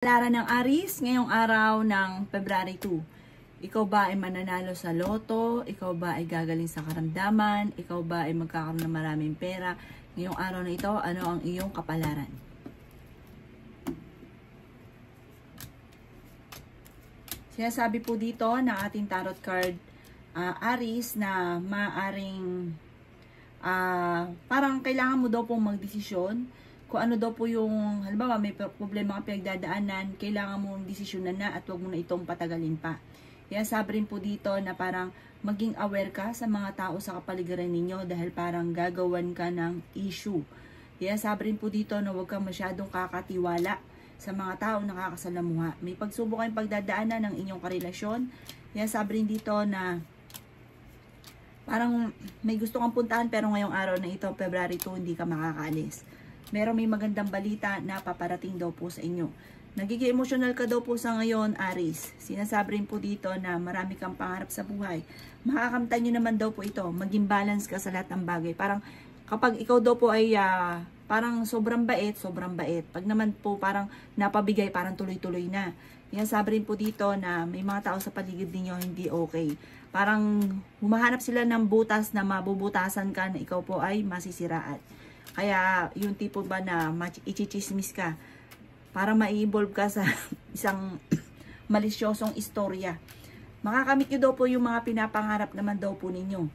Lara ng Aries, ngayong araw ng February 2. Ikaw ba ay mananalo sa loto? Ikaw ba ay gagaling sa karamdaman? Ikaw ba ay magkakaroon ng maraming pera? Ngayong araw na ito, ano ang iyong kapalaran? Sinasabi po dito ng ating tarot card, Aries, na maaring parang kailangan mo daw pong magdesisyon kung ano daw po yung, halimbawa may problema ka pinagdadaanan, kailangan mong desisyonan na at huwag mo na itong patagalin pa. Kaya sabi rin po dito na parang maging aware ka sa mga tao sa kapaligiran ninyo dahil parang gagawan ka ng issue. Kaya sabi rin po dito na huwag kang masyadong kakatiwala sa mga tao nakakasalamuha. May pagsubok kayong pagdadaanan ng inyong karelasyon. Kaya sabi rin dito na parang may gusto kang puntahan pero ngayong araw na ito, February 2, hindi ka makakaalis. May magandang balita na paparating daw po sa inyo. Nagiging emotional ka daw po sa ngayon, Aries. Sinasabi rin po dito na marami kang pangarap sa buhay. Makakamtan nyo naman daw po ito. Maging balance ka sa lahat ng bagay. Parang kapag ikaw daw po ay parang sobrang bait, sobrang bait. Pag naman po parang napabigay, parang tuloy-tuloy na. Yan sabi rin po dito na may mga tao sa paligid ninyo hindi okay. Parang humahanap sila ng butas na mabubutasan ka na ikaw po ay masisiraan. Kaya yung tipo ba na ichichismis ka para ma-involve ka sa isang malisyosong istorya. Makakamit nyo daw po yung mga pinapangarap naman daw po ninyo.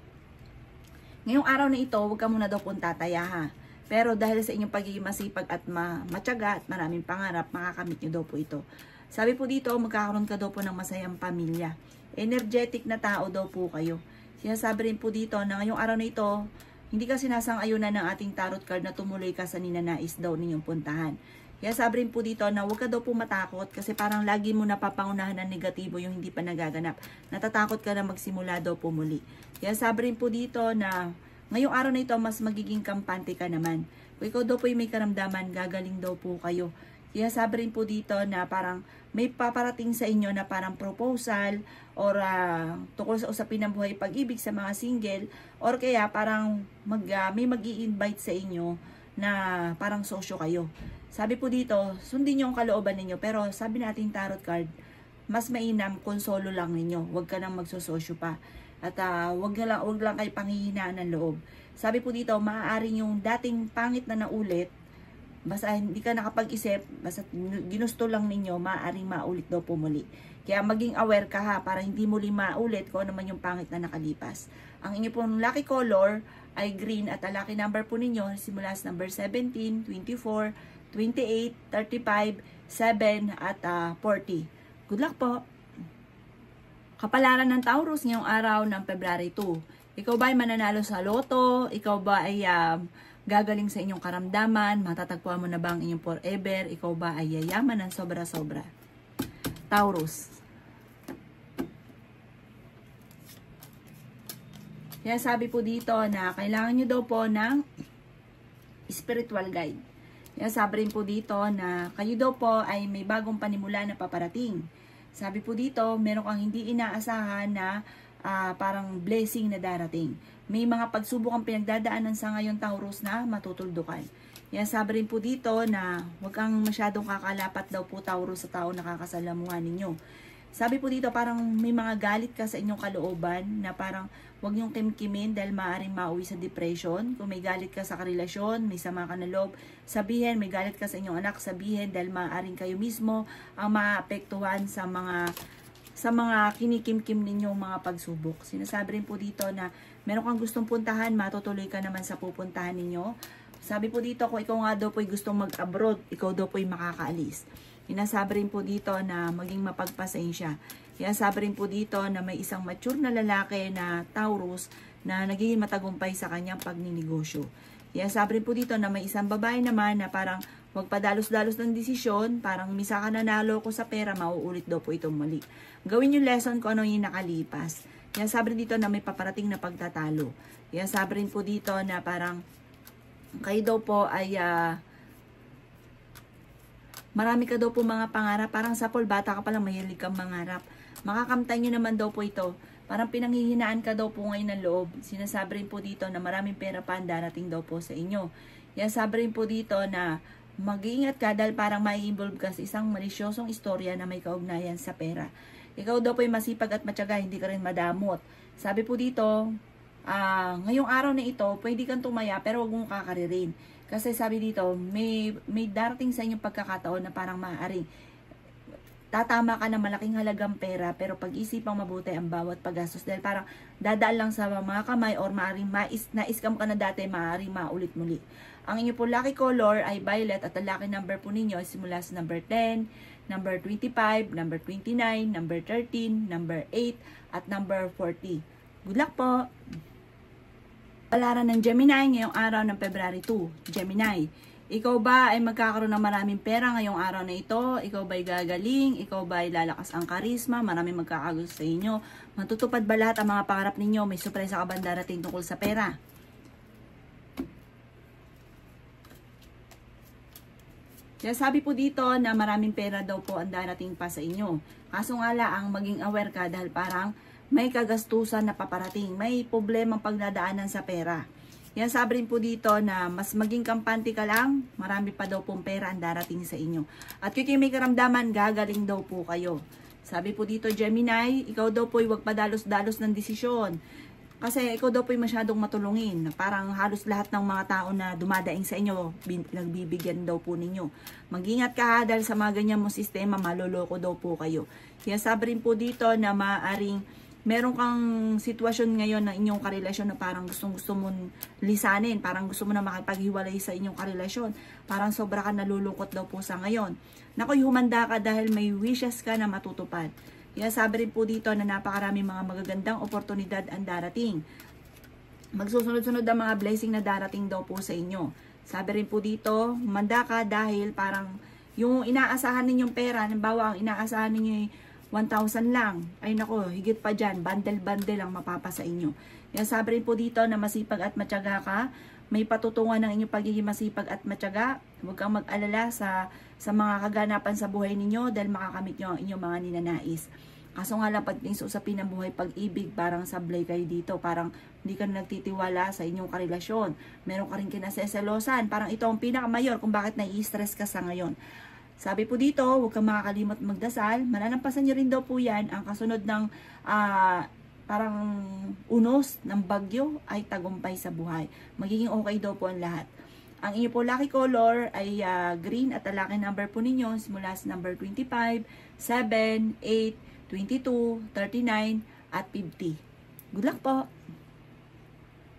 Ngayong araw na ito, huwag ka muna daw po tataya ha. Pero dahil sa inyong pagiging masipag at matyaga at maraming pangarap, makakamit nyo daw po ito. Sabi po dito, magkakaroon ka daw po ng masayang pamilya. Energetic na tao daw po kayo. Sinasabi rin po dito na ngayong araw na ito, hindi ka sinasang-ayunan ng ating tarot card na tumuloy ka sa ninanais daw ninyong puntahan. Kaya sabi rin po dito na huwag ka daw po matakot kasi parang lagi mo napapangunahan ng negatibo yung hindi pa nagaganap. Natatakot ka na magsimula daw po muli. Kaya sabi rin po dito na ngayong araw na ito mas magiging kampante ka naman. Kung ikaw daw po yung may karamdaman, gagaling daw po kayo. Kaya sabi rin po dito na parang may paparating sa inyo na parang proposal or tungkol sa usapin ng buhay pag-ibig sa mga single or kaya parang may mag-i-invite sa inyo na parang sosyo kayo. Sabi po dito, sundin niyo ang kalooban ninyo pero sabi natin tarot card, mas mainam kung solo lang ninyo. Huwag ka nang magsososyo pa. At wag lang kayo panghihinaan ng loob. Sabi po dito, maaaring yung dating pangit na naulit, basta hindi ka nakapag-isip, basta ginusto lang ninyo, maaaring maulit daw po muli. Kaya maging aware ka ha, para hindi muli maulit kung ano man yung pangit na nakalipas. Ang inyo pong lucky color ay green at ang lucky number po ninyo simula sa number 17, 24, 28, 35, 7 at 40. Good luck po! Kapalaran ng Taurus ngayong araw ng February 2. Ikaw ba ay mananalo sa loto? Ikaw ba ay gagaling sa inyong karamdaman? Matatagpuan mo na ba ang inyong forever? Ikaw ba ay yayaman ng sobra-sobra? Taurus. Kaya sabi po dito na kailangan nyo daw po ng spiritual guide. Kaya sabi rin po dito na kayo daw po ay may bagong panimula na paparating. Sabi po dito, meron kang hindi inaasahan na parang blessing na darating. May mga pagsubok ang pinagdadaanan sa ngayon Taurus na matutuldukan. Kaya sabi rin po dito na huwag kang masyadong kakalapat daw po Taurus sa tao nakakasalamuhan ninyo. Sabi po dito parang may mga galit ka sa inyong kalooban na parang huwag niyong kimkimin dahil maaaring mauwi sa depression. Kung may galit ka sa karelasyon, may sama ka na loob, sabihin, may galit ka sa inyong anak, sabihin dahil maaaring kayo mismo ang maapektuhan sa mga kinikimkim ninyong mga pagsubok. Sinasabi rin po dito na meron kang gustong puntahan, matutuloy ka naman sa pupuntahan ninyo. Sabi po dito kung ikaw nga daw po'y gustong mag-abroad, ikaw daw po'y makakaalis. Sinasabi rin po dito na maging mapagpasensya. Kaya sabi rin po dito na may isang mature na lalaki na Taurus na nagiging matagumpay sa kanyang pagninegosyo. Kaya sabi rin po dito na may isang babae naman na parang huwag padalos-dalos ng desisyon, parang misa ka nanalo ko sa pera, mauulit daw po itong mali. Gawin yung lesson kung ano yung nakalipas. Kaya sabi rin dito na may paparating na pagtatalo. Kaya sabi rin po dito na parang kayo daw po ay marami ka daw po mga pangarap. Parang sa bata ka palang mahilig kang mangarap. Makakamtan nyo naman daw po ito. Parang pinanghihinaan ka daw po ngayon ng loob. Sinasabi rin po dito na maraming pera pa ang darating daw po sa inyo. Yan sabi rin po dito na Mag-iingat ka dahil parang mai-involve ka sa isang malisyosong istorya na may kaugnayan sa pera. Ikaw daw po ay masipag at matyaga, hindi ka rin madamot. Sabi po dito, ngayong araw na ito, pwede kang tumaya pero huwag mong kakaririn. Kasi sabi dito, may darating sa inyong pagkakataon na parang maaaring tatama ka ng malaking halagang pera pero pag-isipang mabuti ang bawat paggastos dahil parang dadaan lang sa mga kamay or maaaring na-scam ka na dati, maaaring maulit muli. Ang inyo po lucky color ay violet at ang lucky number po ninyo ay simula sa number 10, number 25, number 29, number 13, number 8 at number 40. Good luck po! Palaran ng Gemini ngayong araw ng February 2. Gemini, ikaw ba ay magkakaroon ng maraming pera ngayong araw na ito? Ikaw ba ay gagaling? Ikaw ba ay lalakas ang karisma? Maraming magkakagusto sa inyo. Matutupad ba lahat ang mga pangarap ninyo? May surpresa ka ba darating tungkol sa pera? Kaya sabi po dito na maraming pera daw po ang darating pa sa inyo. Kaso nga lang, maging aware ka dahil parang may kagastusan na paparating. May problemang pagdadaanan sa pera. Yan sabi rin po dito na mas maging kampante ka lang, marami pa daw pong pera ang darating sa inyo. At kung may karamdaman, gagaling daw po kayo. Sabi po dito, Gemini, ikaw daw po huwag padalos-dalos ng desisyon. Kasi ikaw daw po masyadong matulungin. Parang halos lahat ng mga tao na dumadaing sa inyo, nagbibigyan daw po ninyo. Mag-ingat ka ha, dahil sa mga ganyan mong sistema, maloloko daw po kayo. Kaya sabi rin po dito na maaaring meron kang sitwasyon ngayon na inyong karelasyon na parang gusto mong lisanin, parang gusto mo na makipaghiwalay sa inyong karelasyon, parang sobra ka nalulungkot daw po sa ngayon. Nakoy, humanda ka dahil may wishes ka na matutupad. Kaya sabi rin po dito na napakarami mga magagandang oportunidad ang darating. Magsusunod-sunod ang mga blessing na darating daw po sa inyo. Sabi rin po dito, humanda ka dahil parang yung inaasahan ninyong pera, halimbawa ang inaasahan ninyo ay 1,000 lang. Ay nako, higit pa dyan. Bundle-bundle ang mapapa sa inyo. Kaya sabi rin po dito na masipag at matyaga ka. May patutungan ng inyong pagiging masipag at matyaga. Huwag kang mag-alala sa mga kaganapan sa buhay ninyo dahil makakamit nyo ang inyong mga ninanais. Kaso nga lang, pagdating sa usapin ng buhay pag-ibig, parang sablay kayo dito. Parang hindi ka nagtitiwala sa inyong karelasyon. Meron ka rin kinaseselosan. Parang ito ang pinakamayor kung bakit nai-stress ka sa ngayon. Sabi po dito, huwag kang makakalimot magdasal. Malalampasan nyo rin daw po yan. Ang kasunod ng parang unos ng bagyo ay tagumpay sa buhay. Magiging okay daw po ang lahat. Ang inyo po lucky color ay green at ang lucky number po ninyo simula sa number 25, 7, 8, 22, 39 at 50. Good luck po!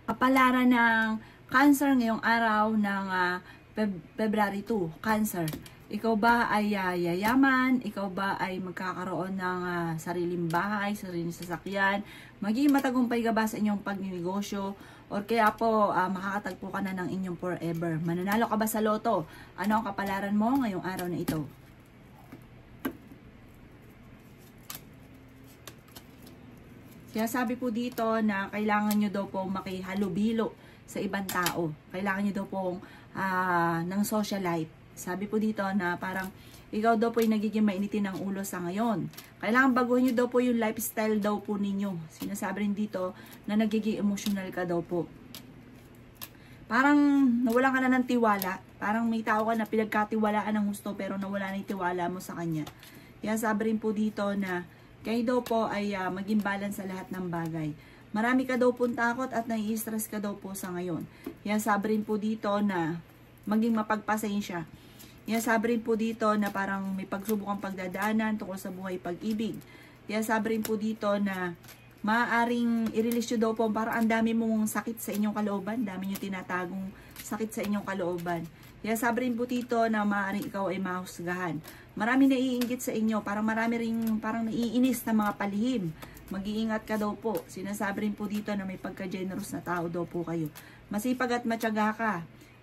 Kapalaran ng Cancer ngayong araw ng February 2. Cancer. Ikaw ba ay yayaman? Ikaw ba ay magkakaroon ng sariling bahay, sariling sasakyan? Magiging matagumpay ka ba sa inyong pagninegosyo? Or kaya po makakatagpo ka na ng inyong forever? Mananalo ka ba sa loto? Ano ang kapalaran mo ngayong araw na ito? Kaya sabi po dito na kailangan nyo daw po makihalubilo sa ibang tao. Kailangan nyo daw po ng socialite. Sabi po dito na parang ikaw daw po ay nagiging mainitin ng ulo sa ngayon. Kailangan baguhin nyo daw po yung lifestyle daw po ninyo. Sinasabi rin dito na nagiging emotional ka daw po. Parang nawalan ka na ng tiwala. Parang may tao ka na pinagkatiwalaan ng gusto pero nawala na yung tiwala mo sa kanya. Kaya sabi rin po dito na kayo daw po ay maging balance sa lahat ng bagay. Marami ka daw po takot at nai-stress ka daw po sa ngayon. Kaya sabi rin po dito na maging mapagpasensya. Kaya sabi rin po dito na parang may pagsubok ang pagdadaanan tungkol sa buhay pag-ibig. Kaya sabi rin po dito na maaaring i-release nyo daw po para ang dami mong sakit sa inyong kalooban. Dami nyo tinatagong sakit sa inyong kalooban. Kaya sabi rin po dito na maaaring ikaw ay mahusgahan. Marami naiinggit sa inyo. Parang marami rin parang naiinis na mga palihim. Mag-iingat ka daw po. Sinasabi rin po dito na may pagka-generous na tao daw po kayo. Masipag at matyaga ka.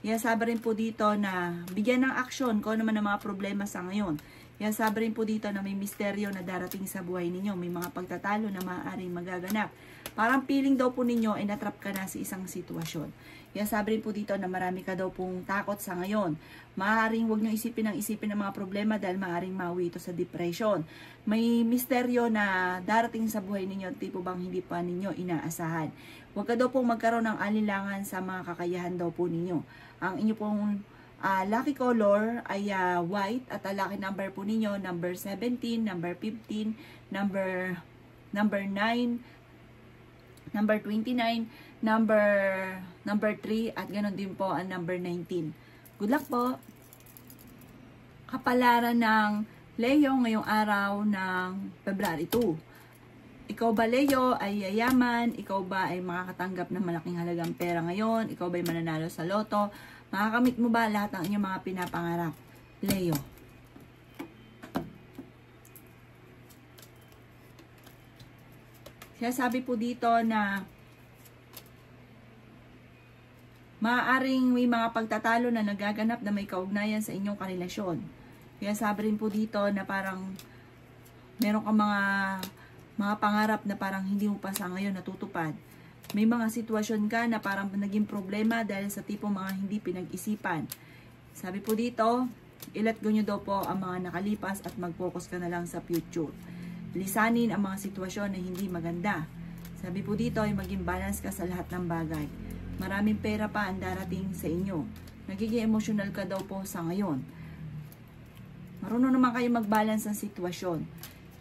Kaya sabi rin po dito na bigyan ng aksyon kung ano man ang mga problema sa ngayon. Kaya sabi rin po dito na may misteryo na darating sa buhay ninyo. May mga pagtatalo na maaaring magaganap. Parang feeling daw po ninyo ay natrap ka na sa isang sitwasyon. Kaya sabi rin po dito na marami ka daw pong takot sa ngayon. Maaaring huwag nyo isipin ng mga problema dahil maaaring mawi ito sa depression. May misteryo na darating sa buhay ninyo tipo bang hindi pa ninyo inaasahan. Huwag ka daw pong magkaroon ng alinlangan sa mga kakayahan daw po ninyo. Ang inyo pong Lucky color ay white at ang lucky number po ninyo, number 17, number 15, number 9, number 29, number 3, at ganoon din po ang number 19. Good luck po! Kapalaran ng Leo ngayong araw ng February 2. Ikaw ba, Leo, ay yayaman? Ikaw ba ay makakatanggap ng malaking halagang pera ngayon? Ikaw ba ay mananalo sa loto? Makakamit mo ba lahat ng inyong mga pinapangarap? Leo. Kaya sabi po dito na maaaring may mga pagtatalo na nagaganap na may kaugnayan sa inyong karelasyon. Kaya sabi rin po dito na parang meron kang mga pangarap na parang hindi mo pa sa ngayon natutupad. May mga sitwasyon ka na parang naging problema dahil sa tipong mga hindi pinag-isipan. Sabi po dito, i-let go nyo daw po ang mga nakalipas at mag-focus ka na lang sa future. Lisanin ang mga sitwasyon na hindi maganda. Sabi po dito ay maging balance ka sa lahat ng bagay. Maraming pera pa ang darating sa inyo. Nagiging emotional ka daw po sa ngayon. Marunong naman kayo mag-balance ng sitwasyon.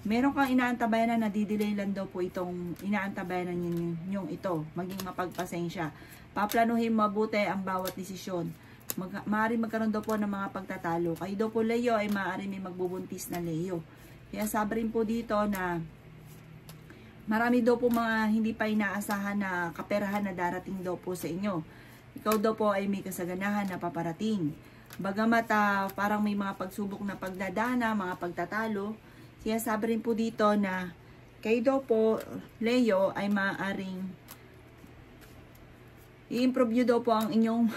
Meron kang inaantabayan na nadidelay lang daw po itong inaantabayan ninyong ito. Maging mapagpasensya. Paplanuhin mabuti ang bawat desisyon. Maaaring magkaroon daw po ng mga pagtatalo. Kayo daw po, Leo, ay maaaring may magbubuntis na Leo. Kaya sabi rin po dito na marami daw po mga hindi pa inaasahan na kaperahan na darating daw po sa inyo. Ikaw daw po ay may kasaganahan na paparating. Bagamat parang may mga pagsubok na pagdadana, mga pagtatalo, kaya sabi rin po dito na kayo daw po, Leo, ay maaaring i-improve nyo daw po ang inyong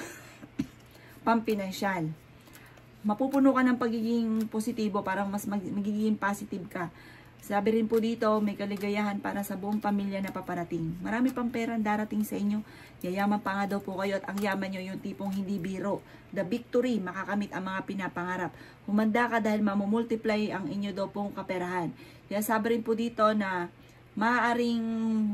pampinansyal. Mapupuno ka ng pagiging positibo, parang mas magiging positive ka. Sabi rin po dito, may kaligayahan para sa buong pamilya na paparating. Marami pang pera darating sa inyo. Yayaman pa nga daw po kayo at ang yaman nyo yung tipong hindi biro. The victory, makakamit ang mga pinapangarap. Humanda ka dahil mamumultiply ang inyo daw pong kaperahan. Kaya sabi rin po dito na maaaring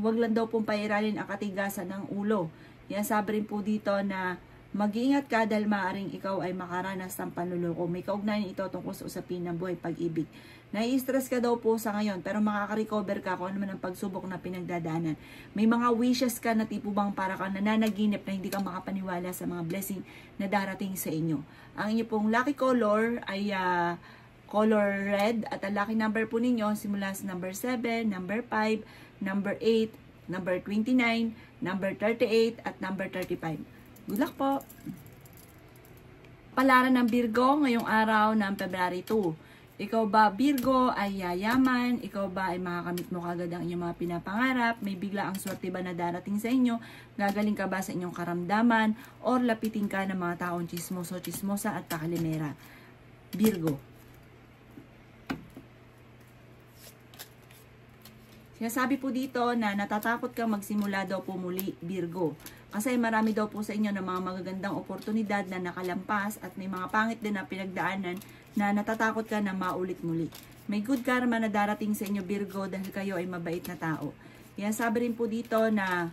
wag lang daw pong pairalin ang katigasan ng ulo. Kaya sabi rin po dito na mag-iingat ka dahil maaaring ikaw ay makaranas ng panluloko. May kaugnayan ito tungkol sa usapin ng buhay pag-ibig. Nai-stress ka daw po sa ngayon pero makaka-recover ka kung ano man ang pagsubok na pinagdadaanan. May mga wishes ka na tipo bang para kang nananaginip na hindi ka makapaniwala sa mga blessing na darating sa inyo. Ang inyo pong lucky color ay color red at ang lucky number po ninyo simula sa number 7, number 5, number 8, number 29, number 38 at number 35. Good luck po! Palaran ng Virgo ngayong araw ng February 2. Ikaw ba, Virgo, ay yayaman? Ikaw ba ay makakamit mo kagad ang inyong mga pinapangarap? May bigla ang swerte ba na darating sa inyo? Gagaling ka ba sa inyong karamdaman? Or lapitin ka ng mga taong chismoso, chismosa at takalimera? Virgo. Sabi po dito na natatakot kang magsimula daw po muli, Virgo. Kasi marami daw po sa inyo ng mga magagandang oportunidad na nakalampas at may mga pangit din na pinagdaanan na natatakot ka na maulit muli. May good karma na darating sa inyo, Virgo, dahil kayo ay mabait na tao. Kaya sabi rin po dito na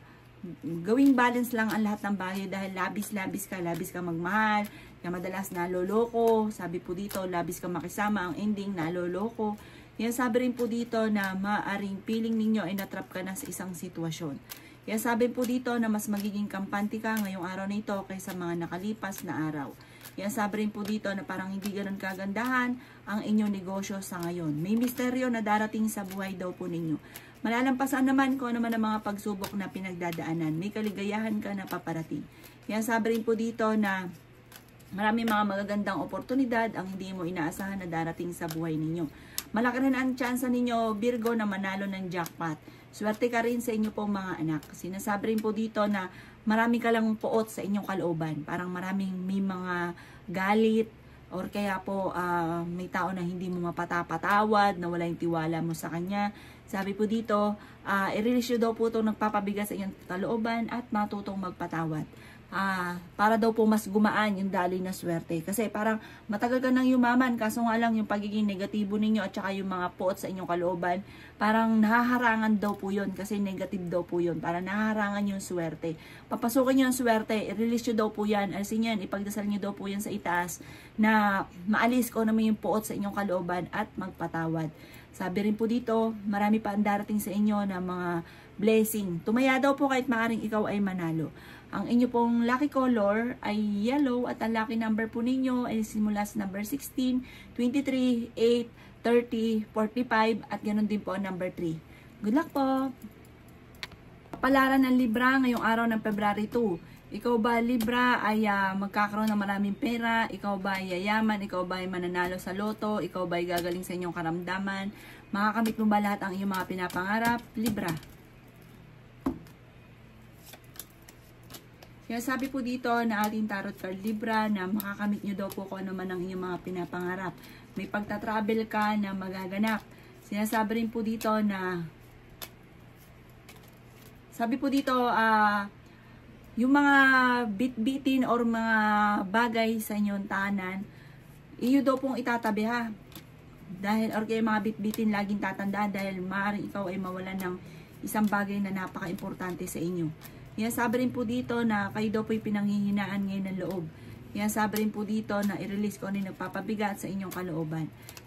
gawing balance lang ang lahat ng bagay dahil labis ka magmahal, na madalas naloloko. Sabi po dito, labis ka makisama, ang ending naloloko. Kaya sabi rin po dito na maaring feeling ninyo ay natrap ka na sa isang sitwasyon. Kaya sabi po dito na mas magiging kampante ka ngayong araw na ito kaysa mga nakalipas na araw. Kaya sabi rin po dito na parang hindi ganun kagandahan ang inyong negosyo sa ngayon. May misteryo na darating sa buhay daw po ninyo. Malalampasan naman kung ano man ang mga pagsubok na pinagdadaanan. May kaligayahan ka na paparating. Kaya sabi rin po dito na marami mga magagandang oportunidad ang hindi mo inaasahan na darating sa buhay ninyo. Malaki rin ang tsansa ninyo, Virgo, na manalo ng jackpot. Swerte ka rin sa inyo pong mga anak. Sinasabi rin po dito na marami ka lang puot sa inyong kalooban. Parang may mga galit or kaya po may tao na hindi mo mapatawad, na wala yung tiwala mo sa kanya. Sabi po dito, i-release daw po itong nagpapabigas sa inyong kalooban at matutong magpatawad. para daw po mas gumaan yung daloy na swerte. Kasi parang matagal ka nang yumaman, kaso nga lang yung pagiging negatibo ninyo at saka yung mga puot sa inyong kalooban, parang nahaharangan daw po yun kasi negative daw po yun. Parang nahaharangan yung swerte. Papasukin nyo yung swerte, i-release nyo daw po yan. Alisin yan, ipagdasal nyo daw po yan sa itaas na maalis ko naman yung puot sa inyong kalooban at magpatawad. Sabi rin po dito, marami pa ang darating sa inyo na mga blessing. Tumaya daw po kahit maaring ikaw ay manalo. Ang inyo pong lucky color ay yellow at ang lucky number po ninyo ay simula sa number 16, 23, 8, 30, 45 at ganoon din po ang number 3. Good luck po! Palaran ng Libra ngayong araw ng February 2. Ikaw ba Libra ay magkakaroon ng maraming pera? Ikaw ba ay yayaman? Ikaw ba ay mananalo sa loto? Ikaw ba ay gagaling sa inyong karamdaman? Makakamit mo ba lahat ang iyong mga pinapangarap? Libra. Kaya sabi po dito na ating tarot card Libra na makakamit nyo daw po kung ano man ang inyong mga pinapangarap. May pagta-travel ka na magaganap. Sinasabi rin po dito na sabi po dito yung mga bit-bitin or mga bagay sa inyong tahanan, iyo daw pong itatabi ha. Dahil or kaya mga bit-bitin laging tatandaan dahil maaaring ikaw ay mawalan ng isang bagay na napaka-importante sa inyo. Yan sabi rin po dito na kayo daw po yung pinanghihinaan ngayon ng loob. Yan sabi rin po dito na i-release ko ano yung nagpapabigat sa inyong kalooban.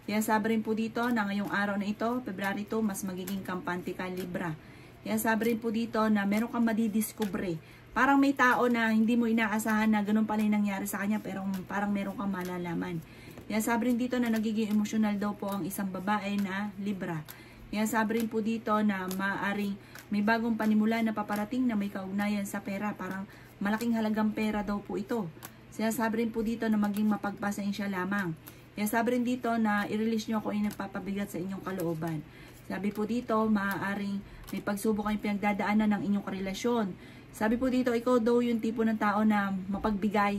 Yan sabi rin po dito na ngayong araw na ito, February 2, mas magiging kampante ka Libra. Yan sabi rin po dito na meron kang madidiscover. Parang may tao na hindi mo inaasahan na ganun pala yung nangyari sa kanya pero parang meron kang malalaman. Yan sabi rin dito na nagiging emosyonal daw po ang isang babae na Libra. Yan sabi rin po dito na maaring may bagong panimula na paparating na may kaugnayan sa pera. Parang malaking halagang pera daw po ito. Sinasabi rin po dito na maging mapagpasensya lamang. Sinasabi rin dito na i-release nyo kung yung nagpapabigat sa inyong kalooban. Sabi po dito, maaaring may pagsubok kayong pinagdadaanan ng inyong karelasyon. Sabi po dito, ikaw daw yung tipo ng tao na mapagbigay.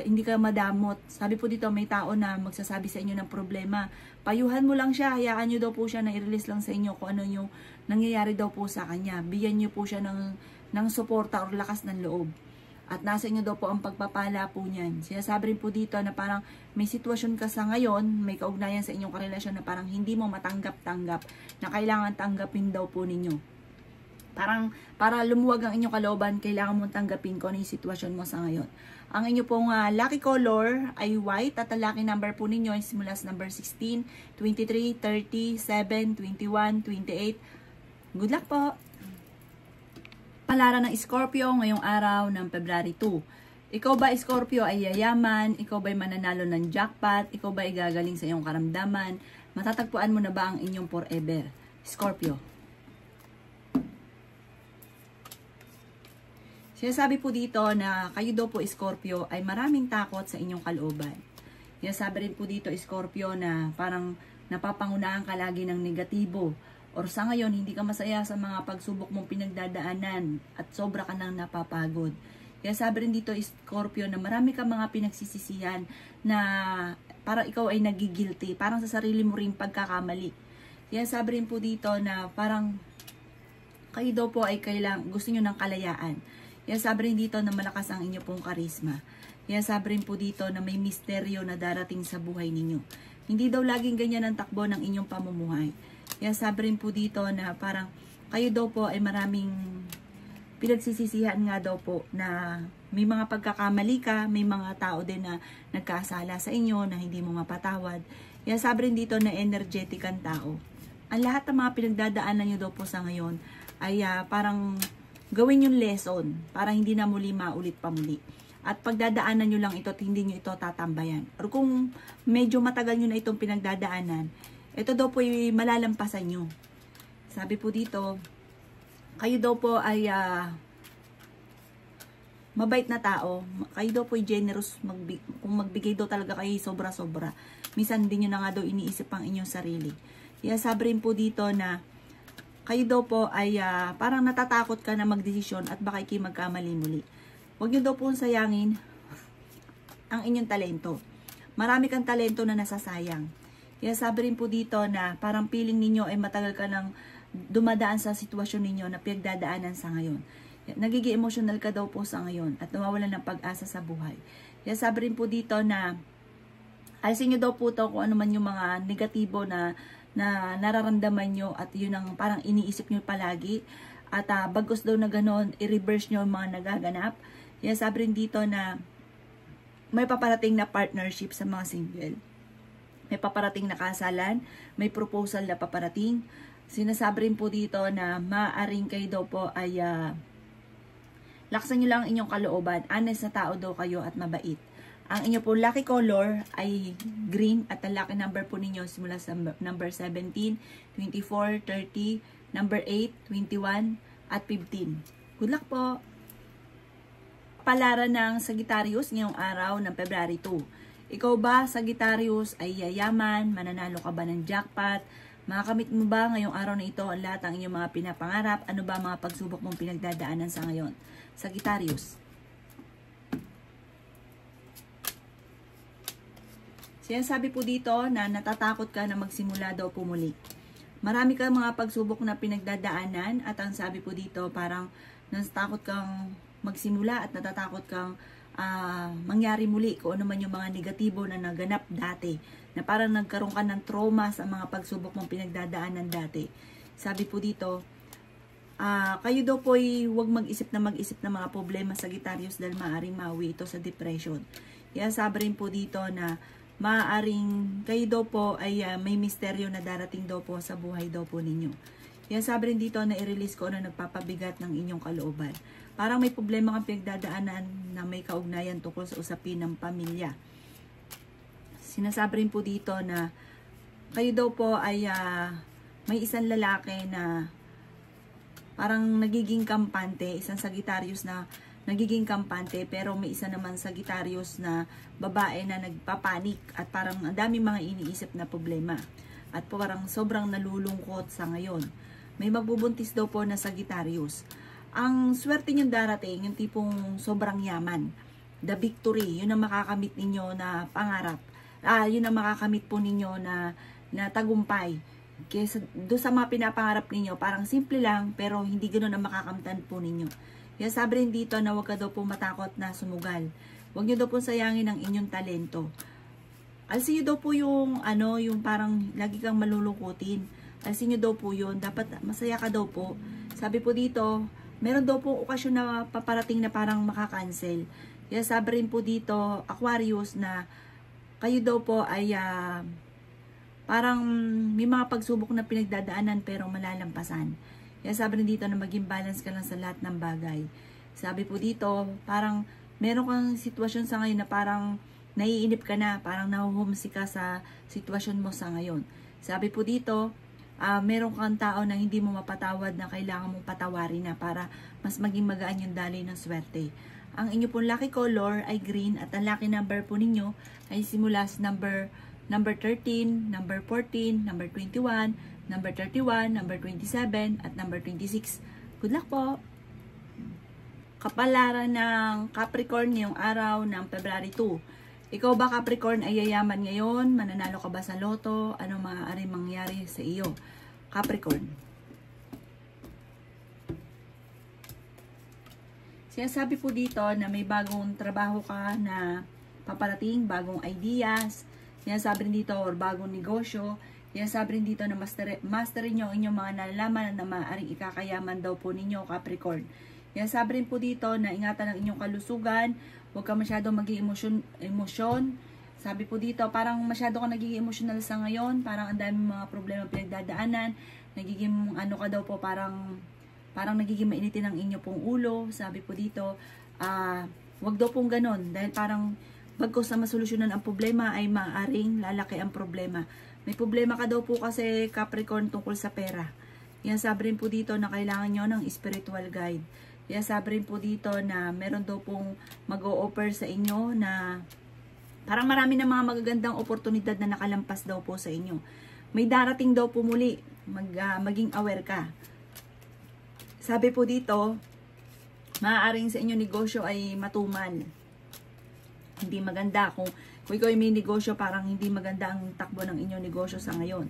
Hindi ka madamot. Sabi po dito, may tao na magsasabi sa inyo ng problema. Payuhan mo lang siya, hayaan nyo daw po siya na i-release lang sa inyo kung ano yung nangyayari daw po sa kanya. Bigyan nyo po siya ng suporta or lakas ng loob. At nasa inyo daw po ang pagpapala po niyan. Sinasabi rin po dito na parang may sitwasyon ka sa ngayon, may kaugnayan sa inyong karelasyon na parang hindi mo matanggap-tanggap, na kailangan tanggapin daw po ninyo. Parang para lumuwag ang inyong kalooban, kailangan mong tanggapin kung ano yung sitwasyon mo sa ngayon. Ang inyo pong lucky color ay white at ang lucky number po ninyo ay simula sa number 16, 23, 30, 7, 21, 28. Good luck po! Palaran ng Scorpio ngayong araw ng February 2. Ikaw ba Scorpio ay yayaman? Ikaw ba ay mananalo ng jackpot? Ikaw ba ay gagaling sa iyong karamdaman? Matatagpuan mo na ba ang inyong forever? Scorpio. Sinasabi po dito na kayo daw po Scorpio ay maraming takot sa inyong kalooban. Sinasabi rin po dito Scorpio na parang napapangunahan ka lagi ng negatibo. Or sa ngayon hindi ka masaya sa mga pagsubok mong pinagdadaanan at sobra ka nang napapagod. Sinasabi rin dito Scorpio na marami ka mga pinagsisisihan na parang ikaw ay nagigilty. Parang sa sarili mo rin pagkakamali. Sinasabi rin po dito na parang kayo daw po ay gusto nyo ng kalayaan. Sabi rin dito na malakas ang inyo pong karisma. Sabi rin po dito na may misteryo na darating sa buhay ninyo. Hindi daw laging ganyan ang takbo ng inyong pamumuhay. Sabi rin po dito na parang kayo daw po ay maraming pinagsisisihan nga daw po na may mga pagkakamali ka, may mga tao din na nagkasala sa inyo na hindi mo mapatawad. Sabi rin dito na energetic ang tao. Ang lahat ng mga pinagdadaanan nyo daw po sa ngayon ay parang gawin yung lesson para hindi na muli maulit pa muli. At pagdadaanan nyo lang ito at hindi nyo ito tatambayan. Or kung medyo matagal nyo na itong pinagdadaanan, ito daw po ay malalampasan nyo. Sabi po dito, kayo daw po ay mabait na tao. Kayo daw po ay generous. Kung magbigay daw talaga kayo sobra-sobra. Minsan hindi nyo na nga daw iniisip ang inyong sarili. Sabi rin po dito na kayo daw po ay parang natatakot ka na magdesisyon at baka kayo magkamali muli. Huwag nyo daw po sayangin ang inyong talento. Marami kang talento na nasasayang. Sabi rin po dito na parang feeling ninyo ay matagal ka nang dumadaan sa sitwasyon ninyo na pinagdadaanan sa ngayon. Nagiging emotional ka daw po sa ngayon at nawawalan ng pag-asa sa buhay. Kaya sabi rin po dito na alisin nyo daw po to kung ano man yung mga negatibo na nararamdaman nyo at yun ang parang iniisip nyo palagi. At bagos daw na ganon, i-reverse nyo yung mga nagaganap. Kaya sabi rin dito na may paparating na partnership sa mga single. May paparating na kasalan, may proposal na paparating. Sinasabi rin po dito na maaaring kayo daw po ay laksan nyo lang inyong kalooban. Honest na tao daw kayo at mabait. Ang inyo po lucky color ay green at ang lucky number po ninyo simula sa number 17, 24, 30, number 8, 21, at 15. Good luck po! Palaran ng Sagittarius ngayong araw ng February 2. Ikaw ba, Sagittarius, ay yayaman? Mananalo ka ba ng jackpot? Makakamit mo ba ngayong araw na ito ang lahat ng inyong mga pinapangarap? Ano ba mga pagsubok mong pinagdadaanan sa ngayon? Sagittarius. Sinasabi po dito na natatakot ka na magsimula daw pumuli. Marami kang mga pagsubok na pinagdadaanan at ang sabi po dito parang natatakot kang magsimula at natatakot kang mangyari muli kung ano man yung mga negatibo na naganap dati. Na parang nagkaroon ka ng trauma sa mga pagsubok mong pinagdadaanan dati. Sabi po dito, kayo daw po ay huwag mag-isip ng mga problema sa Sagittarius dahil maaaring mawi ito sa depression. Kaya sabi rin po dito na maaaring kayo daw po ay may misteryo na darating daw po sa buhay daw po ninyo. Kaya sabi rin dito na i-release ko na nagpapabigat ng inyong kalooban. Parang may problema kang pinagdadaanan na may kaugnayan tungkol sa usapin ng pamilya. Sinasabi rin po dito na kayo daw po ay may isang lalaki na parang nagiging kampante, isang Sagittarius na nagiging kampante, pero may isa naman Sagittarius na babae na nagpapanik at parang ang daming mga iniisip na problema. At parang sobrang nalulungkot sa ngayon. May magbubuntis daw po na Sagittarius. Ang swerte niyong darating, yung tipong sobrang yaman. The victory, yun ang makakamit ninyo na pangarap. Yun ang makakamit po ninyo na tagumpay. Kaya doon sa mga pinapangarap ninyo, parang simple lang, pero hindi ganoon ang makakamtan po ninyo. Kaya sabi rin dito na huwag ka daw po matakot na sumugal. Huwag nyo daw po sayangin ang inyong talento. Alisin nyo daw po yung, yung parang lagi kang malulukutin. Alisin nyo daw po yun. Dapat masaya ka daw po. Sabi po dito, meron daw po okasyon na paparating na parang makakancel. Kaya sabi rin po dito, Aquarius, na kayo daw po ay parang may mga pagsubok na pinagdadaanan pero malalampasan. Kaya sabi rin dito na maging balance ka lang sa lahat ng bagay. Sabi po dito, parang meron kang sitwasyon sa ngayon na parang naiinip ka na, parang nahuhumsi ka sa sitwasyon mo sa ngayon. Sabi po dito, meron kang tao na hindi mo mapatawad na kailangan mong patawarin na para mas maging magaan yung daloy ng swerte. Ang inyo pong lucky color ay green at ang lucky number po ninyo ay simula sa number 13, number 14, number 21, number 31, number 27, at number 26. Good luck po! Kapalaran ng Capricorn ngayong araw ng February 2. Ikaw ba Capricorn ay yayaman ngayon? Mananalo ka ba sa loto? Ano maaaring mangyari sa iyo? Capricorn. Sinasabi po dito na may bagong trabaho ka na paparating, bagong ideas. Sinasabi rin dito or bagong negosyo. Sinasabi rin dito na masterin nyo inyong mga nalalaman na maaaring ikakayaman daw po ninyo Capricorn. Sinasabi rin po dito na ingatan ang inyong kalusugan. Huwag ka masyadong maging emosyon. Sabi po dito, parang masyado ka nagiging emotional sa ngayon. Parang ang daming mga problema pinagdadaanan. Nagiging ka daw po, parang nagiging mainitin ang inyo pong ulo. Sabi po dito, wag daw pong ganon. Dahil parang bagkos na masolusyonan ang problema ay maaaring lalaki ang problema. May problema ka daw po kasi Capricorn tungkol sa pera. Yan sabi rin po dito na kailangan nyo ng spiritual guide. Yan sabi rin po dito na meron daw pong mag-o-offer sa inyo na parang marami na mga magagandang oportunidad na nakalampas daw po sa inyo. May darating daw po muli. Maging aware ka. Sabi po dito, maaaring sa inyong negosyo ay matumal. Hindi maganda. Kung ikaw ay may negosyo, parang hindi maganda ang takbo ng inyong negosyo sa ngayon.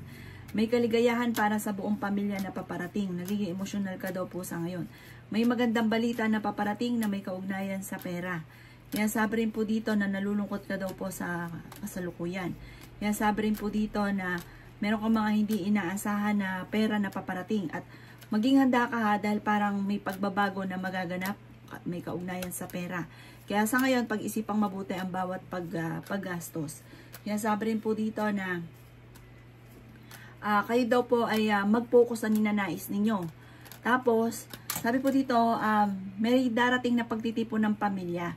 May kaligayahan para sa buong pamilya na paparating. Nagiging emosyonal ka daw po sa ngayon. May magandang balita na paparating na may kaugnayan sa pera. Yan, sabi rin po dito na nalulungkot ka daw po sa kasalukuyan. Yan, sabi rin po dito na meron kang mga hindi inaasahan na pera na paparating. At maging handa ka ha, dahil parang may pagbabago na magaganap at may kaugnayan sa pera. Kaya sa ngayon, pag-isipang mabuti ang bawat paggastos. Yan, sabi rin po dito na kayo daw po ay mag-focus sa ninanais ninyo. Tapos, sabi po dito, may darating na pagtitipon ng pamilya.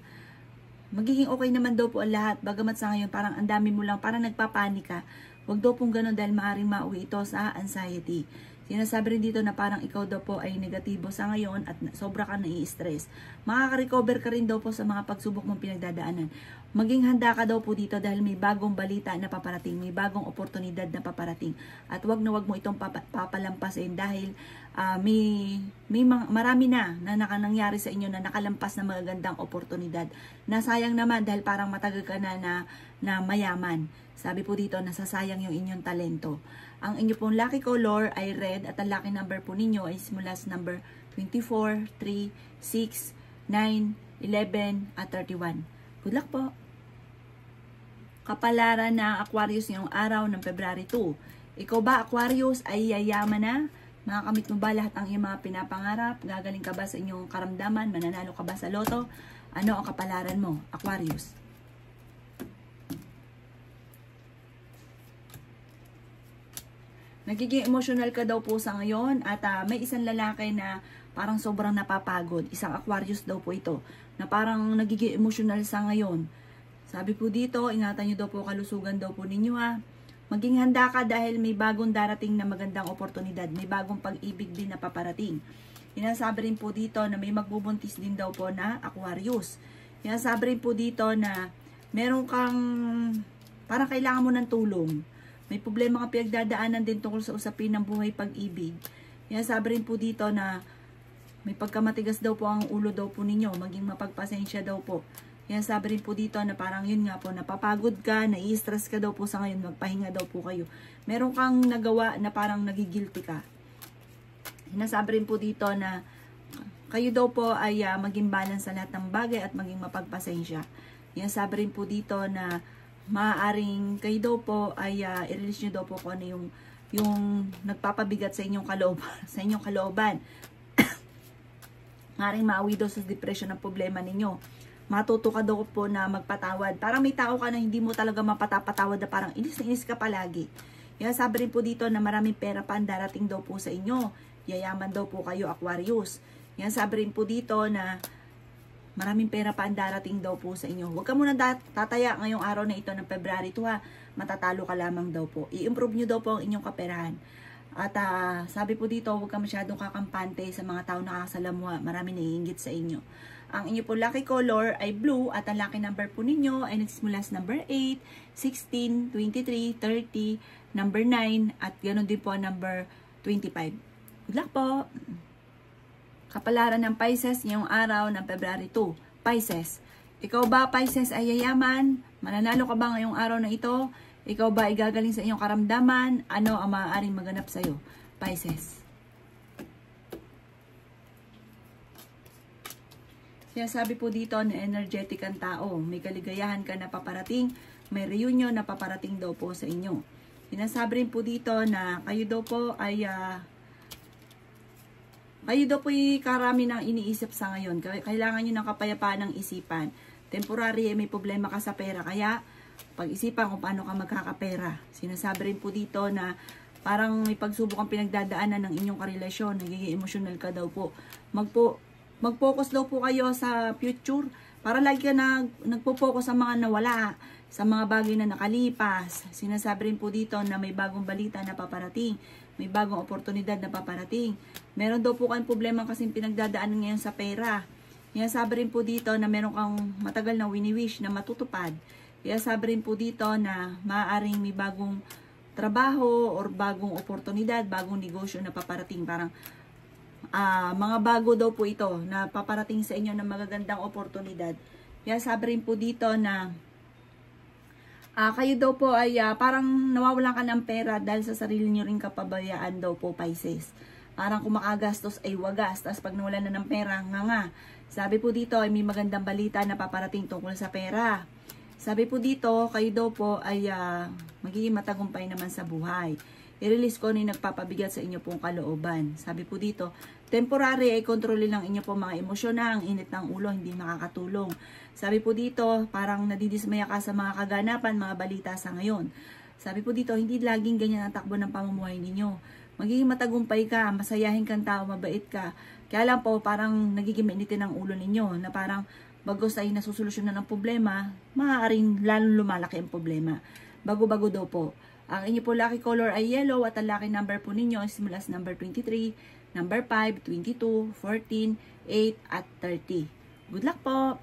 Magiging okay naman daw po ang lahat. Bagamat sa ngayon, parang ang dami mo lang, parang nagpapanika. Huwag daw pong ganun dahil maaaring mauwi ito sa anxiety. Sinasabi rin dito na parang ikaw daw po ay negatibo sa ngayon at sobra ka nai-stress. Makaka-recover ka rin daw po sa mga pagsubok mong pinagdadaanan. Maging handa ka daw po dito dahil may bagong balita na paparating, may bagong oportunidad na paparating. At wag na wag mo itong papalampasin dahil marami na nangyari sa inyo na nakalampas na magagandang oportunidad. Nasayang naman dahil parang matagal ka na mayaman. Sabi po dito, nasasayang yung inyong talento. Ang inyo pong lucky color ay red at ang lucky number po ninyo ay simula sa number 24, 3, 6, 9, 11 at 31. Good luck po! Kapalaran ng Aquarius ngayong araw ng February 2. Ikaw ba, Aquarius, ay yayaman na? Makakamit mo ba lahat ang iyong mga pinapangarap? Gagaling ka ba sa inyong karamdaman? Mananalo ka ba sa loto? Ano ang kapalaran mo, Aquarius? Nagiging emotional ka daw po sa ngayon at may isang lalaki na parang sobrang napapagod. Isang Aquarius daw po ito na parang nagiging emotional sa ngayon. Sabi po dito, ingatan nyo daw po kalusugan daw po ninyo ha. Maging handa ka dahil may bagong darating na magandang oportunidad. May bagong pag-ibig din na paparating. Inasabi rin po dito na may magbubuntis din daw po na Aquarius. Inasabi rin po dito na meron kang parang kailangan mo ng tulong. May problema ka pinagdadaanan din tungkol sa usapin ng buhay pag-ibig. Inasabi rin po dito na may pagkamatigas daw po ang ulo daw po ninyo. Maging mapagpasensya daw po. Yan, sabi rin po dito na parang yun nga po, napapagod ka, nai-stress ka daw po sa ngayon, magpahinga daw po kayo. Meron kang nagawa na parang nagigilty ka. Sinasabi rin po dito na kayo daw po ay maging balance sa lahat ng bagay at maging mapagpasensya. Yan, sabi rin po dito na maaaring kayo daw po ay i-release nyo daw po kung ano yung nagpapabigat sa inyong kalooban. Maaaring maawi daw sa depression ng problema ninyo. Matuto ka daw po na magpatawad. Parang may tao ka na hindi mo talaga mapatapatawad na parang inis na inis ka palagi. Yan, sabi rin po dito na maraming pera pa ang darating daw po sa inyo. Yayaman daw po kayo, Aquarius. Yan, sabi rin po dito na maraming pera pa ang darating daw po sa inyo. Huwag ka muna tataya ngayong araw na ito ng February 2 ha. Matatalo ka lamang daw po. I-improve nyo daw po ang inyong kaperahan. At sabi po dito, huwag ka masyadong kakampante sa mga tao na kakasalamuha. Maraming naiinggit sa inyo. Ang inyo po lucky color ay blue at ang lucky number po ninyo ay nagsimula sa number 8, 16, 23, 30, number 9 at ganoon din po ang number 25. Good luck po! Kapalaran ng Pisces ngayong araw ng February 2. Pisces, ikaw ba Pisces ay yayaman? Mananalo ka ba ngayong araw na ito? Ikaw ba ay gagaling sa inyong karamdaman? Ano ang maaaring maganap sa iyo? Pisces. Kaya sabi po dito na energetic ang tao. May kaligayahan ka na paparating. May reunion na paparating daw po sa inyo. Sinasabi rin po dito na kayo daw po ay karami ng iniisip sa ngayon. Kailangan nyo ng kapayapaan ng isipan. Temporary may problema ka sa pera. Kaya pag-isipan kung paano ka magkakapera. Sinasabi rin po dito na parang may pagsubok ang pinagdadaanan ng inyong karelasyon. Nagiging emotional ka daw po. Mag-focus daw po kayo sa future. Para lagi ka nagpo-focus sa mga nawala, sa mga bagay na nakalipas. Sinasabi rin po dito na may bagong balita na paparating. May bagong oportunidad na paparating. Meron daw po kayong problema kasing pinagdadaanan ngayon sa pera. Kaya sabi rin po dito na meron kang matagal na wini-wish na matutupad. Kaya sabi rin po dito na maaaring may bagong trabaho or bagong oportunidad, bagong negosyo na paparating. Parang mga bago daw po ito na paparating sa inyo ng magagandang oportunidad. Kaya sabi rin po dito na Kayo daw po ay parang nawawalan ka ng pera dahil sa sarili nyo rin kapabayaan daw po, Pisces. Parang kumakagastos ay wagas, tapos pag nawala na ng pera, nga. Sabi po dito ay may magandang balita na paparating tungkol sa pera. Sabi po dito, kayo daw po ay magiging matagumpay naman sa buhay. I-release ko na yung nagpapabigat sa inyo pong kalooban. Sabi po dito, temporary ay kontrolin lang inyo po mga emosyon na ang init ng ulo, hindi makakatulong. Sabi po dito, parang nadidismaya ka sa mga kaganapan, mga balita sa ngayon. Sabi po dito, hindi laging ganyan ang takbo ng pamumuhay ninyo. Magiging matagumpay ka, masayahin kang tao, mabait ka. Kaya lang po, parang nagiging mainitin ang ulo ninyo, na parang bagos ay nasusolusyonan ng problema, maaaring lalong lumalaki ang problema. Bago-bago daw po. Ang inyo po lucky color ay yellow at ang lucky number po ninyo is simula sa number 23, number 5, 22, 14, 8 at 30. Good luck po!